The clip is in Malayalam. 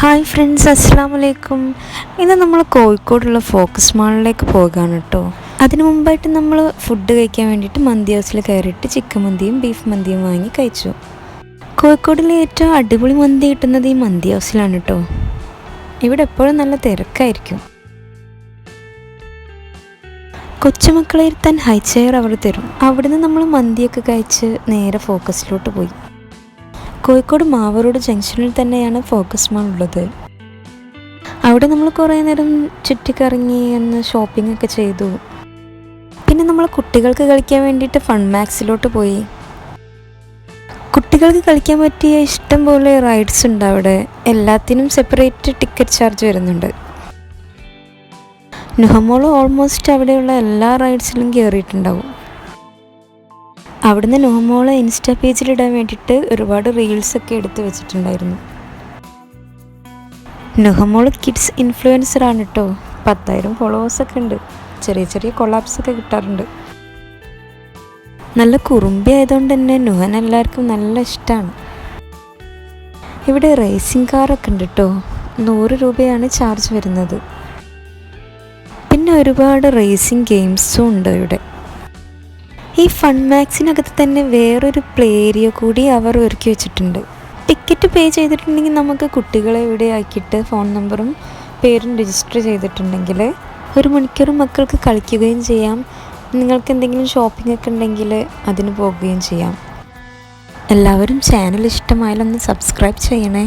ഹായ് ഫ്രണ്ട്സ്, അസ്സാം വലൈക്കും. ഇന്ന് നമ്മൾ കോഴിക്കോടുള്ള ഫോക്കസ് മാളിലേക്ക് പോകുകയാണ് കേട്ടോ. അതിനു മുമ്പായിട്ട് നമ്മൾ ഫുഡ് കഴിക്കാൻ വേണ്ടിയിട്ട് മന്തി ഹൗസിൽ കയറിയിട്ട് ചിക്കൻ മന്തിയും ബീഫ് മന്തിയും വാങ്ങി കഴിച്ചു. കോഴിക്കോടിലെ ഏറ്റവും അടിപൊളി മന്തി കിട്ടുന്നത് ഈ മന്തി ഹൗസിലാണ് കേട്ടോ. ഇവിടെ എപ്പോഴും നല്ല തിരക്കായിരിക്കും. കൊച്ചുമക്കളെ ഇരുത്താൻ ഹൈ ചെയർ അവർ തരും. അവിടുന്ന് നമ്മൾ മന്തിയൊക്കെ കഴിച്ച് നേരെ ഫോക്കസിലോട്ട് പോയി. കോഴിക്കോട് മാവൂർ ജംഗ്ഷനിൽ തന്നെയാണ് ഫോക്കസ് മാൾ ഉള്ളത്. അവിടെ നമ്മൾ കുറേ നേരം ചുറ്റിക്കറങ്ങി എന്ന് ഷോപ്പിംഗ് ഒക്കെ ചെയ്തു. പിന്നെ നമ്മൾ കുട്ടികൾക്ക് കളിക്കാൻ വേണ്ടിയിട്ട് ഫൺ മാക്സിലോട്ട് പോയി. കുട്ടികൾക്ക് കളിക്കാൻ പറ്റിയ ഇഷ്ടം പോലെ റൈഡ്സ് ഉണ്ട് അവിടെ. എല്ലാത്തിനും സെപ്പറേറ്റ് ടിക്കറ്റ് ചാർജ് വരുന്നുണ്ട്. നുഹമോൾ ഓൾമോസ്റ്റ് അവിടെയുള്ള എല്ലാ റൈഡ്സിലും കയറിയിട്ടുണ്ടാവും. അവിടുന്ന് നുഹമോളെ ഇൻസ്റ്റാ പേജിലിടാൻ വേണ്ടിയിട്ട് ഒരുപാട് റീൽസൊക്കെ എടുത്ത് വെച്ചിട്ടുണ്ടായിരുന്നു. നുഹമോൾ കിഡ്സ് ഇൻഫ്ലുവൻസറാണ് കേട്ടോ. 10,000 ഫോളോവേഴ്സൊക്കെ ഉണ്ട്. ചെറിയ ചെറിയ കൊളാബ്സൊക്കെ കിട്ടാറുണ്ട്. നല്ല കുറുമ്പി ആയതുകൊണ്ട് തന്നെ നുഹൻ എല്ലാവർക്കും നല്ല ഇഷ്ടമാണ്. ഇവിടെ റേസിംഗ് കാറൊക്കെ ഉണ്ട് കേട്ടോ. 100 രൂപയാണ് ചാർജ് വരുന്നത്. പിന്നെ ഒരുപാട് റേസിംഗ് ഗെയിംസും ഉണ്ട് ഇവിടെ. ഈ ഫൺ മാക്സിനകത്ത് തന്നെ വേറൊരു പ്ലേ ഏരിയ കൂടി അവർ ഒരുക്കി വെച്ചിട്ടുണ്ട്. ടിക്കറ്റ് പേ ചെയ്തിട്ടുണ്ടെങ്കിൽ നമുക്ക് കുട്ടികളെ ഇവിടെ ആക്കിയിട്ട് ഫോൺ നമ്പറും പേരും രജിസ്റ്റർ ചെയ്തിട്ടുണ്ടെങ്കിൽ 1 മണിക്കൂർ മക്കൾക്ക് കളിക്കുകയും ചെയ്യാം. നിങ്ങൾക്ക് എന്തെങ്കിലും ഷോപ്പിംഗ് ഒക്കെ ഉണ്ടെങ്കിൽ അതിന് പോകുകയും ചെയ്യാം. എല്ലാവരും ചാനൽ ഇഷ്ടമായാലൊന്ന് സബ്സ്ക്രൈബ് ചെയ്യണേ.